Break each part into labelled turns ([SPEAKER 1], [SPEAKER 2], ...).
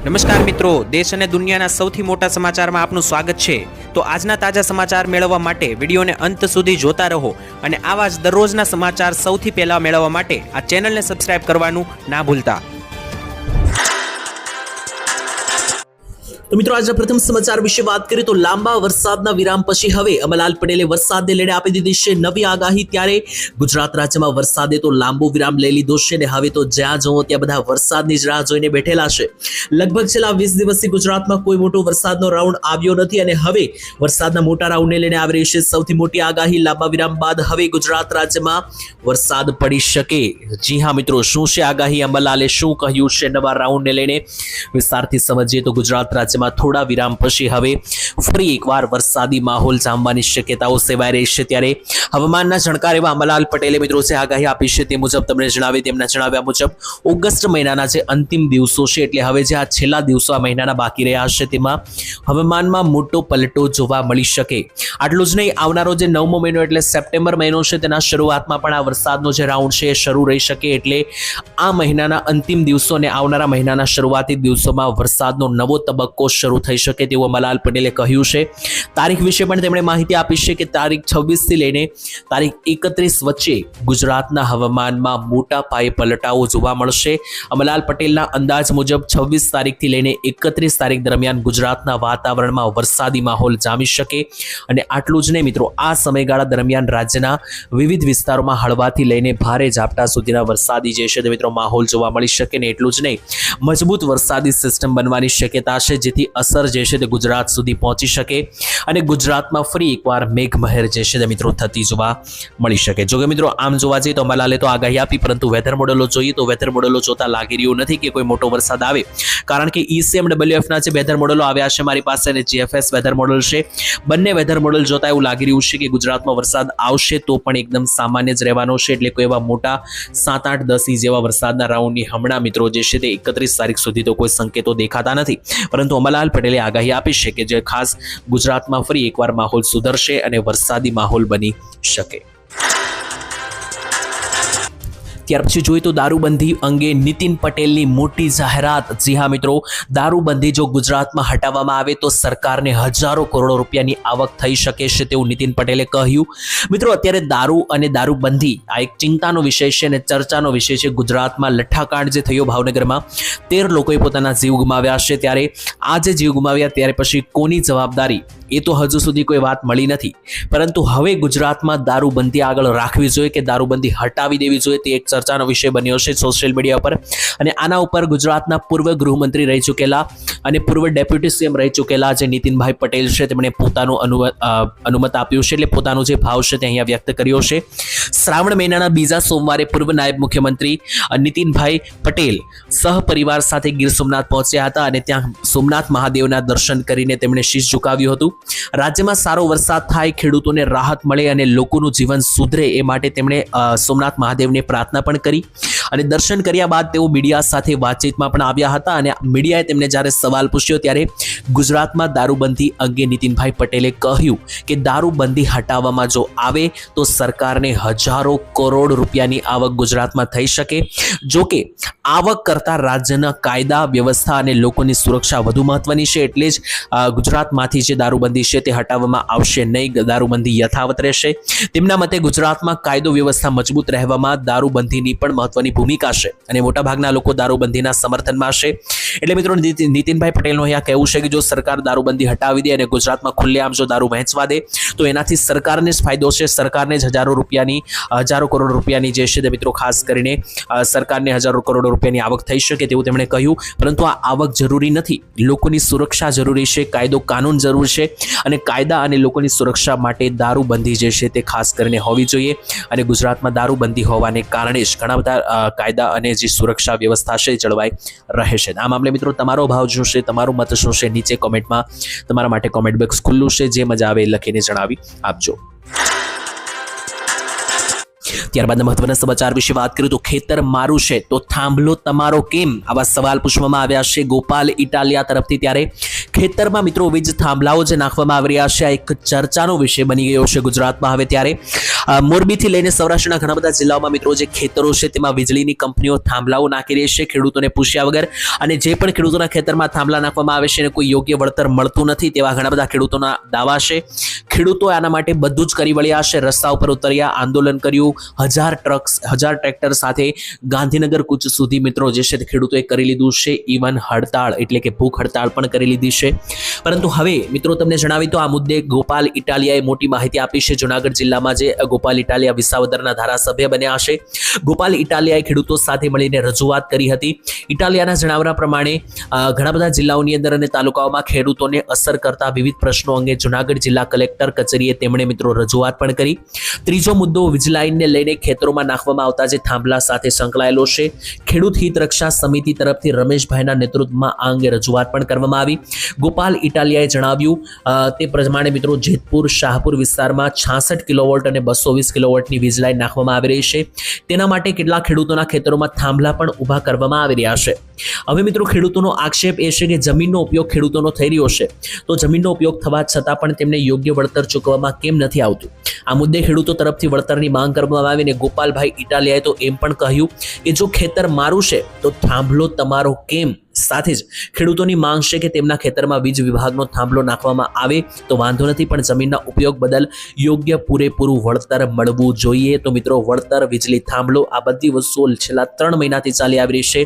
[SPEAKER 1] નમસ્કાર મિત્રો, દેશ અને દુનિયાના સૌથી મોટા સમાચારમાં આપનું સ્વાગત છે। તો આજના તાજા સમાચાર મેળવવા માટે વિડીયોને અંત સુધી જોતા રહો અને આવા જ દરરોજના સમાચાર સૌથી પહેલા મેળવવા માટે આ ચેનલને સબસ્ક્રાઇબ કરવાનું ના ભૂલતા।
[SPEAKER 2] તો મિત્રો આજના પ્રથમ સમાચાર વિશે વાત કરીએ તો લાંબા વરસાદના વિરામ પછી હવે અમરલાલ પટેલે વરસાદને લઈને આપી દીધી છે નવી આગાહી। ત્યારે ગુજરાત રાજ્યમાં વરસાદે તો લાંબો વિરામ લઈ લીધો છે અને હવે તો જ્યાં જુઓ ત્યાં બધા વરસાદની જ રાહ જોઈને બેઠેલા છે। લગભગ છેલ્લા 20 દિવસથી ગુજરાતમાં કોઈ મોટો વરસાદનો રાઉન્ડ આવ્યો નથી અને હવે વરસાદના મોટા રાઉન્ડને લઈને આવી રહી છે સૌથી મોટી આગાહી। લાંબા વિરામ બાદ હવે ગુજરાત રાજ્યમાં વરસાદ પડી શકે। જી હા મિત્રો, શું છે આગાહી, અમરલાલે શું કહ્યું છે નવા રાઉન્ડને લઈને વિસ્તારથી સમજીએ તો ગુજરાત રાજ્યમાં થોડા વિરામ પછી હવે ફરી એકવાર વરસાદી માહોલ જામવાની શક્યતાઓ સેવાઈ રહી છે। ત્યારે હવામાનના જાણકાર એવા અમરલાલ પટેલે મિત્રો જે આગાહી આપી છે તે મુજબ તમને જણાવી તેમના જણાવ્યા મુજબ ઓગસ્ટ મહિનાના જે અંતિમ દિવસો છે એટલે હવે જે આ છેલ્લા દિવસો આ મહિનાના બાકી રહ્યા હશે તેમાં હવામાનમાં મોટો પલટો જોવા મળી શકે। આટલું જ નહીં, આવનારો જે 9મો મહિનો એટલે સપ્ટેમ્બર મહિનો છે તેના શરૂઆતમાં પણ આ વરસાદનો જે રાઉન્ડ છે એ શરૂ રહી શકે। એટલે આ મહિનાના અંતિમ દિવસો અને આવનારા મહિનાના શરૂઆતી દિવસોમાં વરસાદનો નવો તબક્કો શરૂ થઈ શકે તેવું અમરલાલ પટેલે કહ્યું છે। તારીખ વિશે પણ તેમણે માહિતી આપી છે કે તારીખ 26 થી લઈને તારીખ 31 વચ્ચે ગુજરાતના હવામાનમાં મોટા પાયે પલટાઓ જોવા મળશે। અમરલાલ પટેલના અંદાજ મુજબ 26 તારીખથી લઈને 31 તારીખ દરમિયાન ગુજરાતના વાતાવરણમાં વરસાદી માહોલ જામી શકે અને આટલું જ નહીં મિત્રો, આ સમયગાળા દરમિયાન રાજ્યના વિવિધ વિસ્તારોમાં હળવાથી લઈને ભારે ઝાપટા સુધીના વરસાદી જે છે મિત્રો માહોલ જોવા મળી શકે ને એટલું જ નહીં, મજબૂત વરસાદી સિસ્ટમ બનવાની શક્યતા છે જેથી અસર જે છે તે ગુજરાત સુધી પહોંચી શકે અને ગુજરાતમાં ફરી એકવાર મેઘમહેર જે છે તે મિત્રો થતી જોવા મળી શકે। જો કે મિત્રો આમ જોવા જઈએ તો અમરલાલે તો આગાહી આપી, પરંતુ વેધર મોડેલો જોઈએ તો વેધર મોડેલો જોતા લાગી રહ્યું નથી કે કોઈ મોટો વરસાદ આવે, કારણ કે ECMWF ના જે વેધર મોડેલો આવ્યા છે મારી પાસે અને GFS વેધર મોડેલ છે, બંને વેધર મોડેલ જોતા એવું લાગી રહ્યું છે કે ગુજરાતમાં વરસાદ આવશે તો પણ એકદમ સામાન્ય જ રહેવાનો છે। એટલે કોઈ એવા મોટા 7, 8, 10 ઇંચ જેવા વરસાદના રાઉન્ડની હમણાં મિત્રો જે છે તે 31 તારીખ સુધી તો કોઈ સંકેતો દેખાતા નથી, પરંતુ અમરલાલ પટેલે આગાહી આપી છે કે જે ખાસ ગુજરાતમાં ફરી એકવાર માહોલ સુધરશે અને વરસાદી માહોલ બની શકે। ત્યાર પછી જોઈએ તો દારૂબંધી અંગે નીતિન પટેલની મોટી જાહેરાત। જી હા મિત્રો, દારૂબંધી જો ગુજરાતમાં હટાવવામાં આવે તો સરકારને હજારો કરોડો રૂપિયાની આવક થઈ શકે છે તેવું નીતિન પટેલે કહ્યું। મિત્રો અત્યારે દારૂ અને દારૂબંધી આ એક ચિંતાનો વિષય છે અને ચર્ચાનો વિષય છે। ગુજરાતમાં લઠ્ઠાકાંડ જે થયો ભાવનગરમાં 13 લોકોએ પોતાના જીવ ગુમાવ્યા છે, ત્યારે આ જે જીવ ગુમાવ્યા ત્યારે પછી કોની જવાબદારી એ તો હજુ સુધી કોઈ વાત મળી નથી, પરંતુ હવે ગુજરાતમાં દારૂબંધી આગળ રાખવી જોઈએ કે દારૂબંધી હટાવી દેવી જોઈએ તે એક ચર્ચાનો વિષય બન્યો છે સોશિયલ મીડિયા પર। અને આના ઉપર ગુજરાતના પૂર્વ ગૃહમંત્રી રહી ચૂકેલા અને પૂર્વ ડેપ્યુટી CM રહી ચૂકેલા જે નીતિનભાઈ પટેલ છે તેમણે પોતાનું અનુમત આપ્યું છે, એટલે પોતાનો જે ભાવ છે તે અહીંયા વ્યક્ત કર્યો છે। શ્રાવણ મહિનાના બીજા સોમવારે પૂર્વ નાયબ મુખ્યમંત્રી નીતિનભાઈ પટેલ સહપરિવાર સાથે ગીર સોમનાથ પહોંચ્યા હતા અને ત્યાં સોમનાથ મહાદેવના દર્શન કરીને તેમણે શીશ ઝુકાવ્યું હતું। રાજ્યમાં સારો વરસાદ થાય, ખેડૂતોને રાહત મળે અને લોકોનું જીવન સુધરે એ માટે તેમણે સોમનાથ મહાદેવને પ્રાર્થના પણ કરી અને દર્શન કર્યા બાદ તેઓ મીડિયા સાથે વાતચીતમાં પણ આવ્યા હતા અને મીડિયાએ તેમને જ્યારે સવાલ પૂછ્યો ત્યારે ગુજરાતમાં દારૂબંધી અંગે નીતિનભાઈ પટેલે કહ્યું કે દારૂબંધી હટાવવામાં જો આવે તો સરકારને હજારો કરોડ રૂપિયાની આવક ગુજરાતમાં થઈ શકે। જો કે આવક કરતા રાજ્યના કાયદા વ્યવસ્થા અને લોકોની સુરક્ષા વધુ મહત્વની છે, એટલે જ ગુજરાતમાંથી જે દારૂબંધી છે તે હટાવવામાં આવશે નહીં, દારૂબંધી યથાવત રહેશે। તેમના મતે ગુજરાતમાં કાયદો વ્યવસ્થા મજબૂત રહેવામાં દારૂબંધીની પણ મહત્વની ભૂમિકા છે અને મોટાભાગના લોકો દારૂબંધીના સમર્થનમાં છે। એટલે મિત્રો નીતિનભાઈ પટેલનું અહીંયા કહેવું છે કે જો સરકાર દારૂબંધી હટાવી દે અને ગુજરાતમાં ખુલ્લેઆમ જો દારૂ વહેંચવા દે તો એનાથી સરકારને જ ફાયદો છે, સરકારને જ હજારો કરોડ રૂપિયાની જે છે તે મિત્રો ખાસ કરીને સરકારને હજારો કરોડ રૂપિયાની આવક થઈ શકે તેવું તેમણે કહ્યું। પરંતુ આ આવક જરૂરી નથી, લોકોની સુરક્ષા જરૂરી છે, કાયદો કાનૂન જરૂર છે અને કાયદા અને લોકોની સુરક્ષા માટે દારૂબંધી જે છે તે ખાસ કરીને હોવી જોઈએ અને ગુજરાતમાં દારૂબંધી હોવાને કારણે જ ઘણા બધા કાયદા અને જે સુરક્ષા વ્યવસ્થા છે જળવાઈ રહે છે। આ મામલે મિત્રો તમારો ભાવ શું છે, તમારો મત શું છે, નીચે કોમેન્ટમાં તમારા માટે કોમેન્ટ બોક્સ ખુલ્લું છે, જે મજા આવે લખીને જણાવી આપજો। ત્યારબાદ મહત્વના સમાચાર વિશે વાત કરીએ તો ખેતર મારું છે તો થાંભલો તમારો કેમ, આવા સવાલ પૂછવામાં આવ્યા છે ગોપાલ ઇટાલિયા તરફથી. ત્યારે ખેતરમાં મિત્રો વીજ થાંભલાઓ જે નાખવામાં આવી રહ્યા છે આ એક ચર્ચાનો વિષય બની ગયો છે ગુજરાતમાં હવે. ત્યારે મોરબીથી લઈને સૌરાષ્ટ્રના ઘણા બધા જિલ્લાઓમાં મિત્રો જે ખેતરો છે તેમાં વીજળીની કંપનીઓ થાંભલાઓ નાખી રહી છે ખેડૂતોને પૂછ્યા વગર, અને જે પણ ખેડૂતોના ખેતરમાં થાંભલા નાખવામાં આવે છે અને કોઈ યોગ્ય વળતર મળતું નથી તેવા ઘણા બધા ખેડૂતોના દાવા છે. ખેડૂતો આના માટે બધું જ કરી વળ્યા છે, રસ્તા ઉપર ઉતર્યા, આંદોલન કર્યું, 1000 ટ્રેક્ટર સાથે ગાંધીનગર કૂચ સુધી મિત્રો જે છે તે ખેડૂતોએ કરી લીધું છે. ઇવન હડતાળ એટલે કે ભૂખ હડતાળ પણ કરી લીધી છે. પરંતુ હવે મિત્રો તમને જણાવી તો આ મુદ્દે ગોપાલ ઇટાલિયાએ મોટી માહિતી આપી છે. જુનાગઢ જિલ્લામાં જે ગોપાલ ઇટાલિયા વિસાવદરના ધારાસભ્ય બન્યા છે, ગોપાલ ઇટાલિયાએ ખેડૂતો સાથે મળીને રજૂઆત કરી હતી. ઇટાલિયાના જણાવ્યા પ્રમાણે ઘણા બધા જિલ્લાઓની અંદર અને તાલુકાઓમાં ખેડૂતોને અસર કરતા વિવિધ પ્રશ્નો અંગે જુનાગઢ જિલ્લા કલેક્ટર કચેરીએ તેમણે મિત્રો રજૂઆત પણ કરી. ત્રીજો મુદ્દો વીજ લાઇનને લઈને ખેતરોમાં નાખવામાં આવતા જે થાંભલા સાથે સંકળાયેલો છે. ખેડૂત હિત રક્ષા સમિતિ તરફથી રમેશભાઈના નેતૃત્વમાં આ અંગે રજૂઆત પણ કરવામાં આવી. ગોપાલ ઇટાલિયાએ જણાવ્યું તે પ્રમાણે મિત્રો જેતપુર શાહપુર વિસ્તારમાં 66 કિલોવોલ્ટ અને 220 કિલોવોલ્ટની વીજ લાઇન નાખવામાં આવી રહી છે. તેના માટે કેટલાક ખેડૂતોના ખેતરોમાં થાંભલા પણ ઊભા કરવામાં આવી રહ્યા છે. હવે મિત્રો ખેડૂતોનો આક્ષેપ એ છે કે જમીનનો ઉપયોગ ખેડૂતોનો થઈ રહ્યો છે, તો જમીનનો ઉપયોગ થવા છતાં પણ તેમને યોગ્ય વળતર ચૂકવવામાં કેમ નથી આવતું. આ મુદ્દે ખેડૂતો તરફથી વળતરની માંગ કરવામાં આવીને ગોપાલભાઈ ઇટાલિયાએ તો એમ પણ કહ્યું કે જો ખેતર મારું છે તો થાંભલો તમારો કેમ. સાથે જ ખેડૂતોની માંગ છે કે તેમના ખેતરમાં વીજ વિભાગનો થાંભલો નાખવામાં આવે તો વાંધો નથી, પણ જમીનના ઉપયોગ બદલ યોગ્ય પૂરેપૂરું વળતર મળવું જોઈએ. તો મિત્રો વળતર, વીજળી થાંભલો આ બધી વસ્તુઓ છેલ્લા 3 મહિનાથી ચાલી આવી રહી છે.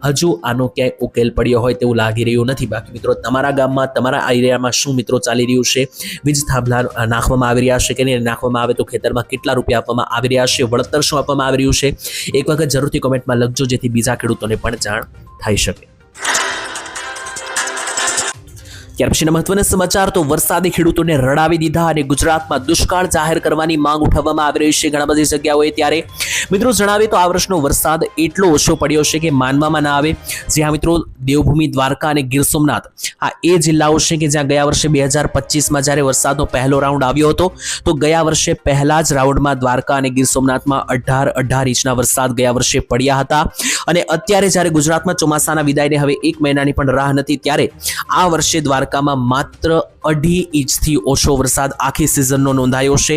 [SPEAKER 2] હજુ આનો ક્યાંય ઉકેલ પડ્યો હોય તેવું લાગી રહ્યું નથી. બાકી મિત્રો તમારા ગામમાં, તમારા એરિયામાં શું મિત્રો ચાલી રહ્યું છે? વીજ થાંભલા નાખવામાં આવી રહ્યા છે કે નહીં? નાખવામાં આવે તો ખેતરમાં કેટલા રૂપિયા આપવામાં આવી રહ્યા છે? વળતર શું આપવામાં આવી રહ્યું છે? એક વખત જરૂરથી કોમેન્ટમાં લખજો જેથી બીજા ખેડૂતોને પણ જાણ થઈ શકે. ત્યાર પછીના મહત્વના સમાચાર તો વરસાદે ખેડૂતોને રડાવી દીધા અને ગુજરાતમાં દુષ્કાળ જાહેર કરવાની માંગ ઉઠાવવામાં આવી રહી છે ઘણા બધી જગ્યાઓએ. ત્યારે મિત્રો જણાવીએ તો આ વર્ષનો વરસાદ એટલો ઓછો પડ્યો છે કે માનવામાં ના આવે. જ્યાં મિત્રો દેવભૂમિ દ્વારકા અને ગીર સોમનાથ આ એ જિલ્લાઓ છે કે જ્યાં ગયા વર્ષે 2025માં જ્યારે વરસાદનો પહેલો રાઉન્ડ આવ્યો હતો તો ગયા વર્ષે પહેલા જ રાઉન્ડમાં દ્વારકા અને ગીર સોમનાથમાં 18 ઇંચના વરસાદ ગયા વર્ષે પડ્યા હતા. અને અત્યારે જ્યારે ગુજરાતમાં ચોમાસાના વિદાયને હવે 1 મહિનાની પણ રાહ નથી, ત્યારે આ વર્ષે દ્વારકામાં માત્ર 2.5 ઇંચથી ઓછો વરસાદ આખી સિઝનનો નોંધાયો છે.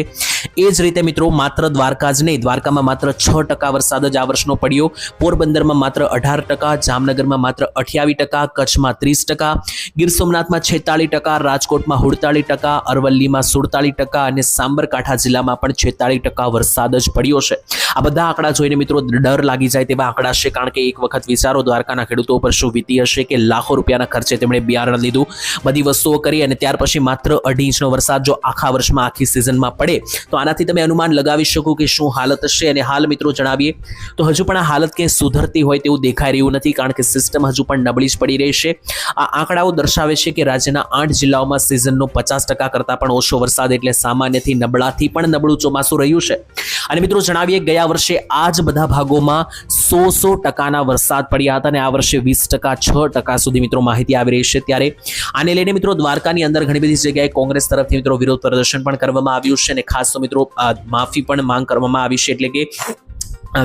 [SPEAKER 2] એ જ રીતે મિત્રો માત્ર દ્વારકા જ નહીં, દ્વારકામાં માત્ર 6% વરસાદ જ આ વર્ષનો પડ્યો. પોરબંદરમાં માત્ર 18%, જામનગરમાં માત્ર 28%, કચ્છમાં 30%, ગીર સોમનાથમાં 46%, રાજકોટમાં 48%, અરવલ્લીમાં 47% અને સાબરકાંઠા જિલ્લામાં પણ 46% વરસાદ જ પડ્યો છે. આ બધા આંકડા જોઈને મિત્રો ડર લાગી જાય તેવા આંકડા છે. કારણ કે એક વખત વિચારો દ્વારકાના ખેડૂતો પર શું વીતી હશે કે લાખો રૂપિયાના ખર્ચે તેમણે બિયારણ લીધું, બધી વસ્તુઓ કરી અને ત્યાર પછી માત્ર 2.5 ઇંચનો વરસાદ જો આખા વર્ષમાં આખી સિઝનમાં પડે તો આનાથી તમે અનુમાન લગાવી શકો કે શું હાલત હશે. અને હાલ મિત્રો જણાવીએ તો હજુ પણ આ હાલત ક્યાંય સુધરતી હોય તેવું દેખાઈ રહ્યું નથી, કારણ કે સિસ્ટમ હજુ પણ નબળી જ પડી રહી છે. આ આંકડાઓ દર્શાવે છે કે રાજ્યના 8 જિલ્લાઓમાં સિઝનનો 50% કરતાં પણ ઓછો વરસાદ એટલે સામાન્યથી નબળાથી પણ નબળું ચોમાસું રહ્યું છે. અને મિત્રો જણાવીએ ગયા વર્ષે આ જ બધા ભાગોમાં 100% વરસાદ પડ્યા હતા અને આ વર્ષે 20%, 6% સુધી મિત્રો માહિતી આવી રહી છે. ત્યારે આને લઈને મિત્રો દ્વારકાની અંદર ઘણી બધી જગ્યાએ કોંગ્રેસ તરફથી મિત્રો વિરોધ પ્રદર્શન પણ કરવામાં આવ્યું છે અને ખાસ તો મિત્રો માફી પણ માંગ કરવામાં આવી છે. એટલે કે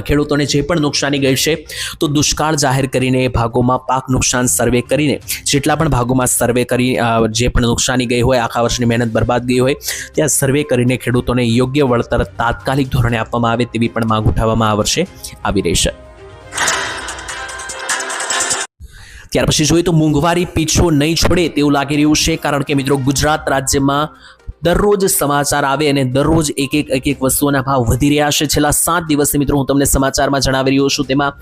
[SPEAKER 2] ખેડૂતોને જે પણ નુકસાની ગઈ છે તો દુષ્કાળ જાહેર કરીને એ ભાગોમાં પાક નુકસાન સર્વે કરીને જેટલા પણ ભાગોમાં સર્વે કરી જે પણ નુકસાની ગઈ હોય, આખા વર્ષની મહેનત બરબાદ ગઈ હોય, ત્યાં સર્વે કરીને ખેડૂતોને યોગ્ય વળતર તાત્કાલિક ધોરણે આપવામાં આવે તેવી પણ માંગ ઉઠાવવામાં આ વર્ષે આવી રહી છે. ત્યાર પછી જોઈએ તો મોંઘવારી પીછો નહીં છોડે તેવું લાગી રહ્યું છે, કારણ કે મિત્રો ગુજરાત રાજ્યમાં દરરોજ સમાચાર આવે અને દરરોજ એક વસ્તુઓના ભાવ વધી રહ્યા છે. છેલ્લા 7 દિવસથી મિત્રો હું તમને સમાચારમાં જણાવી રહ્યો છું. તેમાં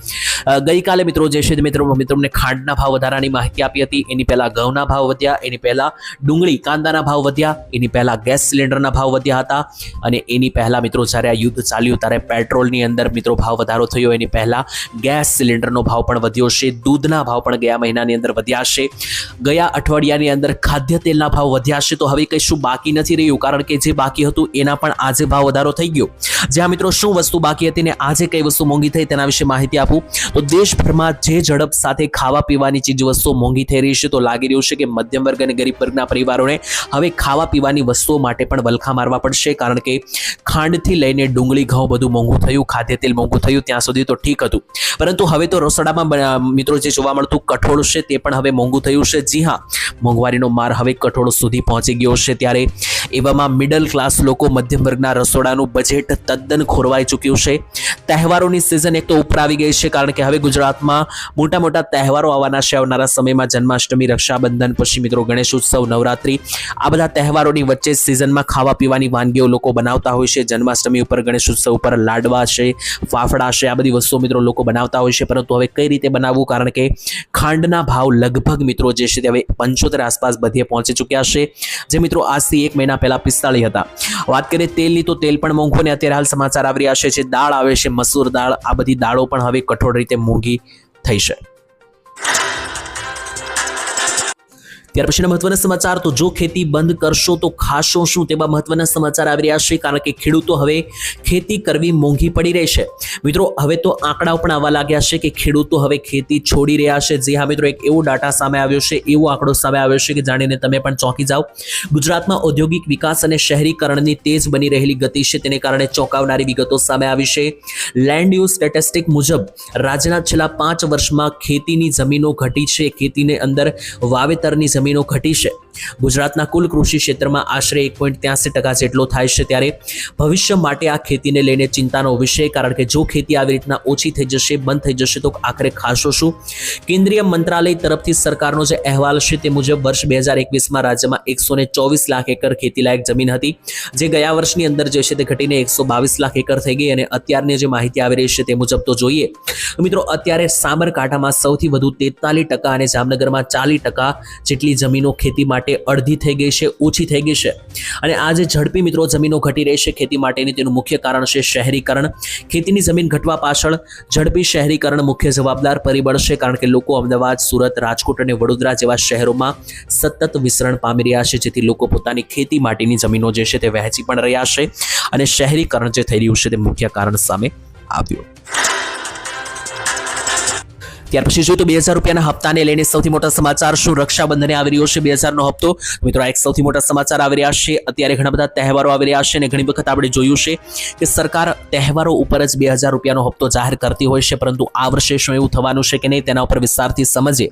[SPEAKER 2] ગઈકાલે મિત્રો જે છે મિત્રોને ખાંડના ભાવ વધારાની માહિતી આપી હતી. એની પહેલા ઘઉંના ભાવ વધ્યા, એની પહેલા ડુંગળી કાંદાના ભાવ વધ્યા, એની પહેલા ગેસ સિલિન્ડરના ભાવ વધ્યા હતા અને એની પહેલા મિત્રો જ્યારે આ યુદ્ધ ચાલ્યું ત્યારે પેટ્રોલની અંદર મિત્રો ભાવ વધારો થયો. એની પહેલા ગેસ સિલિન્ડરનો ભાવ પણ વધ્યો છે. દૂધના ભાવ પણ ગયા મહિનાની અંદર વધ્યા છે. ગયા અઠવાડિયાની અંદર ખાદ્ય તેલના ભાવ વધ્યા છે. તો હવે કશું બાકી નથી. નથી રહ્યું, કારણ કે જે બાકી હતું એના પણ આજે ભાવ વધારો થઈ ગયો. જ્યાં મિત્રો શું વસ્તુ બાકી હતી ને આજે કઈ વસ્તુ મોંઘી થઈ તેના વિશે માહિતી આપું તો દેશભરમાં જે ઝડપ સાથે ખાવા પીવાની ચીજ વસ્તુઓ મોંઘી થઈ રહી છે તો લાગી રહ્યું છે કે મધ્યમ વર્ગ અને ગરીબ વર્ગના પરિવારોને હવે ખાવા પીવાની વસ્તુઓ માટે પણ વલખા મારવા પડશે, કારણ કે ખાંડથી લઈને ડુંગળી ઘઉં બધું મોંઘું થયું, ખાદ્ય તેલ મોંઘું થયું, ત્યાં સુધી તો ઠીક હતું, પરંતુ હવે તો રસોડામાં મિત્રો જે જોવા મળતું કઠોળ છે તે પણ હવે મોંઘું થયું છે. જી હા, મોંઘવારીનો માર હવે કઠોળ સુધી પહોંચી ગયો છે. ત્યારે એવામાં મિડલ ક્લાસ લોકો, મધ્યમ વર્ગના રસોડાનું બજેટ તદ્દન ખોરવાઈ ચૂક્યું છે. તહેવારોની સિઝન એક તો ઉપર આવી ગઈ છે, કારણ કે હવે ગુજરાતમાં મોટા મોટા તહેવારો આવવાના છે આવનારા સમયમાં. જન્માષ્ટમી, રક્ષાબંધન, પછી મિત્રો ગણેશ ઉત્સવ, નવરાત્રી, આ બધા તહેવારોની વચ્ચે સિઝનમાં ખાવા પીવાની વાનગીઓ લોકો બનાવતા હોય છે. જન્માષ્ટમી ઉપર, ગણેશ ઉત્સવ ઉપર લાડવા છે, ફાફડા છે, આ બધી વસ્તુઓ મિત્રો લોકો બનાવતા હોય છે, પરંતુ હવે કઈ રીતે બનાવવું, કારણ કે ખાંડના ભાવ લગભગ મિત્રો જે છે તે હવે 75 આસપાસ બધે પહોંચી ચૂક્યા છે, જે મિત્રો આજથી 1 મહિના પહેલા 45 હતા. વાત કરીએ તેલની તો તેલ પણ મોંઘું, ને અત્યારે હાલ સમાચાર આવી રહ્યા છે જે દાળ આવે છે, મસૂર દાળ, આ બધી દાળો પણ હવે કઠોળ રીતે મોંઘી થઈ છે. ત્યાર પછીના મહત્વના સમાચાર, તો જો ખેતી બંધ કરશો તો ખાશો શું, તેવા મહત્વના સમાચાર આવી રહ્યા છે, કારણ કે ખેડૂતો હવે ખેતી કરવી મોંઘી પડી રહી છે. મિત્રો હવે તો આંકડાઓ પણ આવવા લાગ્યા છે કે ખેડૂતો હવે ખેતી છોડી રહ્યા છે. જે હા મિત્રો, એક એવો ડાટા સામે આવ્યો છે, એવો આંકડો સામે આવ્યો છે કે જાણીને તમે પણ ચોંકી જાઓ. ગુજરાતમાં ઔદ્યોગિક વિકાસ અને શહેરીકરણની તેજ બની રહેલી ગતિ છે, તેને કારણે ચોંકાવનારી વિગતો સામે આવી છે. લેન્ડ યુઝ સ્ટેટિસ્ટિક મુજબ રાજ્યના છેલ્લા 5 વર્ષમાં ખેતીની જમીનો ઘટી છે, ખેતીની અંદર વાવેતરની જમીનો ઘટી છે. ગુજરાતના કુલ કૃષિ ક્ષેત્રમાં આશરે 1.83% જેટલો થાય છે. ત્યારે ભવિષ્ય માટે આ ખેતીને લઈને ચિંતાનો વિષય, કારણ કે જો ખેતી આવી રીતના ઓછી થઈ જશે, બંધ થઈ જશે તો આખરે ખાશો શું. કેન્દ્રીય મંત્રાલય તરફથી સરકારનો જે અહેવાલ છે તે મુજબ વર્ષ 2021માં રાજ્યમાં 124 લાખ એકર ખેતીલાયક જમીન હતી, જે ગયા વર્ષની અંદર જે છે તે ઘટીને 122 લાખ એકર થઈ ગઈ. અને અત્યારની જે માહિતી આવી રહી છે તે મુજબ તો જોઈએ તો મિત્રો અત્યારે સાબરકાંઠામાં સૌથી વધુ 43% અને જામનગરમાં 40% જેટલી જમીનો ખેતી માટે અડધી થઈ ગઈ છે, ઓછી થઈ ગઈ છે. અને આ જે ઝડપી મિત્રો જમીનો ઘટી રહી છે ખેતી માટેની, તેનું મુખ્ય કારણ છે શહેરીકરણ. ખેતીની જમીન ઘટવા પાછળ ઝડપી શહેરીકરણ મુખ્ય જવાબદાર પરિબળ છે, કારણ કે લોકો અમદાવાદ, સુરત, રાજકોટ અને વડોદરા જેવા શહેરોમાં સતત વિસ્તરણ પામી રહ્યા છે, જેથી લોકો પોતાની ખેતી માટેની જમીનો જે છે તે વહેંચી પણ રહ્યા છે, અને શહેરીકરણ જે થઈ રહ્યું છે તે મુખ્ય કારણ સામે આવ્યું. ત્યાર પછી જોઈએ તો 2000 રૂપિયાના હપ્તાને લઈને સૌથી મોટા સમાચાર. શું રક્ષાબંધને આવી રહ્યો છે 2000નો હપ્તો? મિત્રો એક સૌથી મોટા સમાચાર આવી રહ્યા છે. અત્યારે ઘણા બધા તહેવારો આવી રહ્યા છે, અને ઘણી વખત આપણે જોયું છે કે સરકાર તહેવારો ઉપર જ 2000 રૂપિયાનો હપ્તો જાહેર કરતી હોય છે, પરંતુ આ વર્ષે શું એવું થવાનું છે કે નહીં તેના ઉપર વિસ્તારથી સમજીએ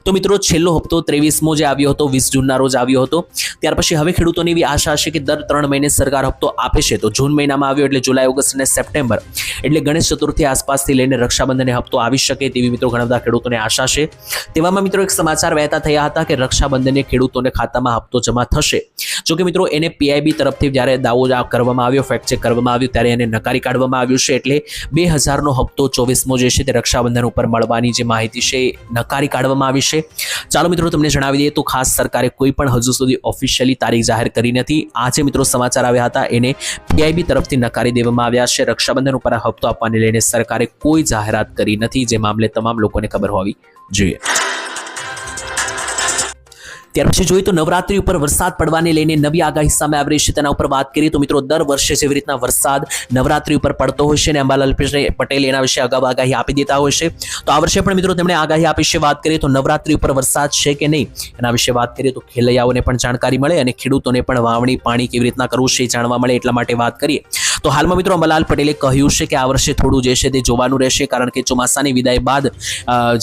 [SPEAKER 2] તો મિત્રો છેલ્લો હપ્તો 23મો જે આવ્યો હતો, 20 જૂનના રોજ આવ્યો હતો. ત્યાર પછી હવે ખેડૂતોની એવી આશા છે કે દર 3 મહિને સરકાર હપ્તો આપે છે. તો જૂન મહિનામાં આવ્યો એટલે જુલાઈ, ઓગસ્ટ અને સપ્ટેમ્બર એટલે ગણેશ ચતુર્થી આસપાસથી લઈને રક્ષાબંધને હપ્તો આવી શકે તેવી મિત્રો ઘણા બધા ખેડૂતોને આશા છે. તેવામાં મિત્રો એક સમાચાર વહેતા થયા હતા કે રક્ષાબંધને ખેડૂતોને ખાતામાં હપ્તો જમા થશે. જોકે મિત્રો એને પીઆઈબી તરફથી જ્યારે દાવો કરવામાં આવ્યો, ફેક્ટ ચેક કરવામાં આવ્યું, ત્યારે એને નકારી કાઢવામાં આવ્યું છે. એટલે 2000નો હપ્તો 24મો જે છે તે રક્ષાબંધન ઉપર મળવાની જે માહિતી છે નકારી કાઢવામાં આવી છે. ચાલો મિત્રો તમને જણાવી દઈએ તો ખાસ સરકારે કોઈ પણ હજુ સુધી ઓફિશિયલી તારીખ જાહેર કરી નથી. આજે મિત્રો સમાચાર આવ્યા હતા, એને પીઆઈબી તરફથી નકારી દેવામાં આવ્યા છે. રક્ષાબંધન ઉપર આ હપ્તો આપવાને લઈને સરકારે કોઈ જાહેરાત કરી નથી, જે મામલે તમામ લોકોને ખબર હોવી જોઈએ. ત્યાર પછી જોઈએ તો નવરાત્રી ઉપર વરસાદ પડવાને લઈને નવી આગાહી સામે આવી રહી છે. તેના ઉપર વાત કરીએ તો મિત્રો દર વર્ષે જેવી રીતના વરસાદ નવરાત્રી ઉપર પડતો હોય છે, અને અંબાલાલ પટેલ એના વિશે અગાઉ આગાહી આપી દેતા હોય છે, તો આ વર્ષે પણ મિત્રો તેમણે આગાહી આપી છે. વાત કરીએ તો નવરાત્રી ઉપર વરસાદ છે કે નહીં એના વિશે વાત કરીએ તો ખેલૈયાઓને પણ જાણકારી મળે અને ખેડૂતોને પણ વાવણી પાણી કેવી રીતના કરવું છે જાણવા મળે, એટલા માટે વાત કરીએ તો હાલમાં મિત્રો અંબાલાલ પટેલે કહ્યું છે કે આ વર્ષે થોડું જે છે તે જોવાનું રહેશે, કારણ કે ચોમાસાની વિદાય બાદ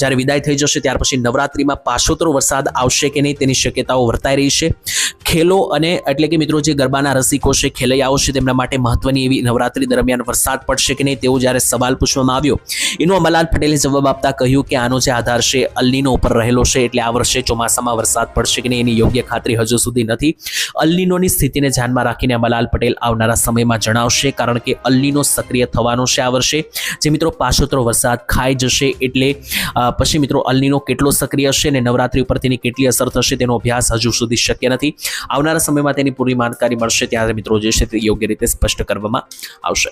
[SPEAKER 2] જ્યારે વિદાય થઈ જશે ત્યાર પછી નવરાત્રીમાં પાછોતરો વરસાદ આવશે કે નહીં તેની શક્યતાઓ વર્તાઈ રહી છે. ખેલો અને એટલે કે મિત્રો જે ગરબાના રસિકો છે, ખેલૈયાઓ છે, તેમના માટે મહત્વની એવી નવરાત્રી દરમિયાન વરસાદ પડશે કે નહીં તેવો જ્યારે સવાલ પૂછવામાં આવ્યો, એનો અંબાલાલ પટેલે જવાબ આપતા કહ્યું કે આનો જે આધાર છે અલ્નીનો ઉપર રહેલો છે, એટલે આ વર્ષે ચોમાસામાં વરસાદ પડશે કે નહીં એની યોગ્ય ખાતરી હજુ સુધી નથી. અલ્નીનોની સ્થિતિને ધ્યાનમાં રાખીને અંબાલાલ પટેલ આવનારા સમયમાં જણાવશે, કારણ કે અલ્નીનો સક્રિય થવાનો છે આ વર્ષે, જે મિત્રો પાછોતરો વરસાદ ખાઈ જશે. એટલે પછી મિત્રો અલ્નીનો કેટલો સક્રિય છે અને નવરાત્રી ઉપર તેની કેટલી અસર થશે તેનો અભ્યાસ હજુ સુધી શક્ય નથી. આવનારા સમયમાં તેની પૂરી જાણકારી મળશે ત્યારે મિત્રો જે છે તે યોગ્ય રીતે સ્પષ્ટ કરવામાં આવશે.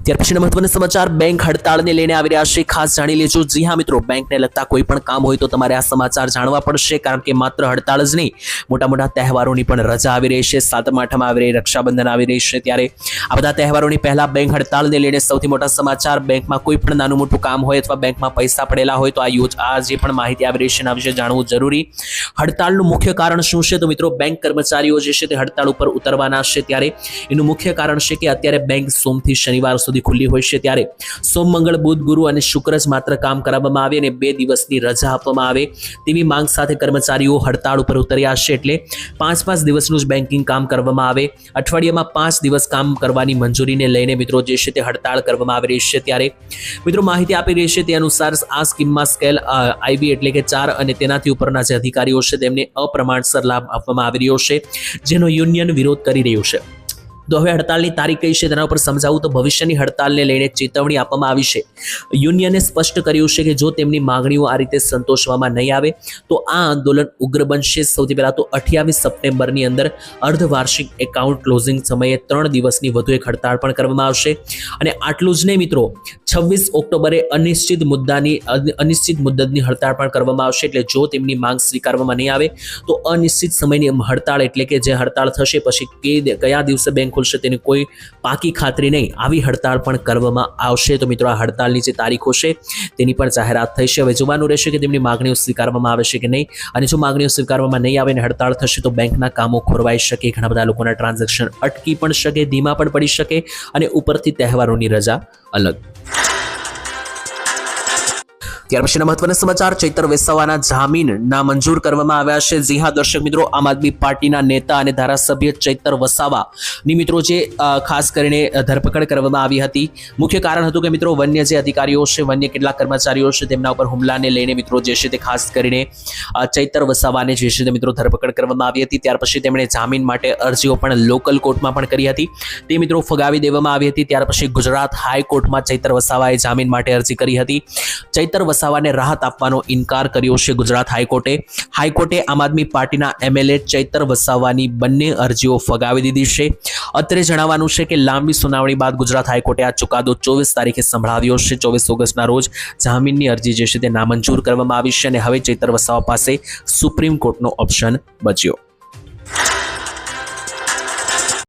[SPEAKER 2] ત્યાર પછીના મહત્વના સમાચાર બેંક હડતાળને લઈને આવી રહ્યા છે, ખાસ જાણી લેજો. જી હા મિત્રો, બેંકને લગતા કોઈ પણ કામ હોય તો તમારે આ સમાચાર જાણવા પડશે, કારણ કે માત્ર હડતાળ જ નહીં, મોટા મોટા તહેવારોની પણ રજા આવી રહી છે. સાતમ આઠમ આવી રહી, રક્ષાબંધન આવી રહી છે, ત્યારે આ બધા તહેવારોની પહેલા બેંક હડતાળને લઈને સૌથી મોટા સમાચાર. બેંકમાં કોઈ પણ નાનું મોટું કામ હોય અથવા બેંકમાં પૈસા પડેલા હોય તો આ જે પણ માહિતી આવી રહી છે એના વિશે જાણવું જરૂરી. હડતાળનું મુખ્ય કારણ શું છે? તો મિત્રો, બેંક કર્મચારીઓ જે છે તે હડતાળ ઉપર ઉતરવાના છે, ત્યારે એનું મુખ્ય કારણ છે કે અત્યારે બેંક સોમથી શનિવાર સુધી ખુલ્લી હોય છે, ત્યારે સોમ, મંગળ, બુધ, ગુરુ અને શુક્ર જ માત્ર કામ કરવામાં આવે અને 2 દિવસની રજા આપવામાં આવે તેવી માંગ સાથે કર્મચારીઓ હડતાળ ઉપર ઉતર્યા છે. એટલે 5 દિવસનું જ બેન્કિંગ કામ કરવામાં આવે. અઠવાડિયામાં 5 દિવસ કામ કરવાની મંજૂરીને લઈને મિત્રો જે છે તે હડતાળ કરવામાં આવી રહી છે. ત્યારે મિત્રો માહિતી આપી રહી છે તે અનુસાર આ સ્કીમમાં સ્કેલ આઈબી એટલે કે 4 અને તેનાથી ઉપરના જે અધિકારીઓ છે તેમને અપ્રમાણસર લાભ આપવામાં આવી રહ્યો છે, જેનો યુનિયન વિરોધ કરી રહ્યું છે. તો હવે હડતાળની તારીખ કઈ છે તેના ઉપર સમજાવું તો ભવિષ્યની હડતાળને લઈને ચેતવણી આપવામાં આવી છે. યુનિયને સ્પષ્ટ કર્યું છે કે જો તેમની માંગણીઓ આ રીતે સંતોષવામાં નહીં આવે તો આ આંદોલન ઉગ્ર બનશે. સૌથી પહેલા તો 28 સપ્ટેમ્બરની અંદર અર્ધવાર્ષિક એકાઉન્ટ ક્લોઝિંગ સમયે 3 દિવસની વધુ એક હડતાળ પણ કરવામાં આવશે. અને આટલું જ નહીં મિત્રો, 26 ઓક્ટોબરે અનિશ્ચિત મુદ્દતની હડતાળ પણ કરવામાં આવશે. એટલે જો તેમની માંગ સ્વીકારવામાં નહીં આવે તો અનિશ્ચિત સમયની હડતાળ એટલે કે જે હડતાળ થશે પછી કયા દિવસે બેંક ખુલશે તેની કોઈ પાકી ખાતરી નહીં, આવી હડતાળ પણ કરવામાં આવશે. તો મિત્રો, આ હડતાળની જે તારીખો છે તેની પણ જાહેરાત થઈ છે. હવે જોવાનું રહેશે કે તેમની માંગણીઓ સ્વીકારવામાં આવે છે કે નહીં, અને જો માંગણીઓ સ્વીકારવામાં નહીં આવે અને હડતાળ થશે તો બેંકના કામો ખોરવાઈ શકે, ઘણા બધા લોકોના ટ્રાન્ઝેક્શન અટકી પણ શકે, ધીમા પણ પડી શકે અને ઉપરથી તહેવારોની રજા અલગ. ત્યાર પછીના મહત્વના સમાચાર. ચૈતર વસાવાના જામીન નામંજૂર કરવામાં આવ્યા છે. જી હા દર્શક મિત્રો, આમ આદમી પાર્ટીના નેતા અને ધારાસભ્ય ચૈતર વસાવાની મિત્રો જે ખાસ કરીને ધરપકડ કરવામાં આવી હતી. મુખ્ય કારણ હતું કે મિત્રો વન્ય જે અધિકારીઓ છે, વન્ય કેટલાક કર્મચારીઓ છે તેમના ઉપર હુમલાને લઈને મિત્રો જે છે તે ખાસ કરીને ચૈતર વસાવાને જે છે તે મિત્રો ધરપકડ કરવામાં આવી હતી. ત્યાર પછી તેમણે જામીન માટે અરજીઓ પણ લોકલ કોર્ટમાં પણ કરી હતી, તે મિત્રો ફગાવી દેવામાં આવી હતી. ત્યાર પછી ગુજરાત હાઈકોર્ટમાં ચૈતર વસાવાએ જામીન માટે અરજી કરી હતી. ચૈતર વસાવાને રાહત આપવાનો ઇનકાર કર્યો છે ગુજરાત હાઈકોર્ટે આમ આદમી પાર્ટીના એમએલએ ચૈતર વસાવાની બંને અરજીઓ ફગાવી દીધી છે. અત્રે જણાવવાનું છે કે લાંબી સુનાવણી બાદ ગુજરાત હાઈકોર્ટે આ ચુકાદો 24 તારીખે સંભળાવ્યો છે. 24 ઓગસ્ટના રોજ જામીનની અરજી જે છે તે નામંજૂર કરવામાં આવી છે અને હવે ચૈતર વસાવા પાસે સુપ્રીમ કોર્ટનો ઓપ્શન બચ્યો.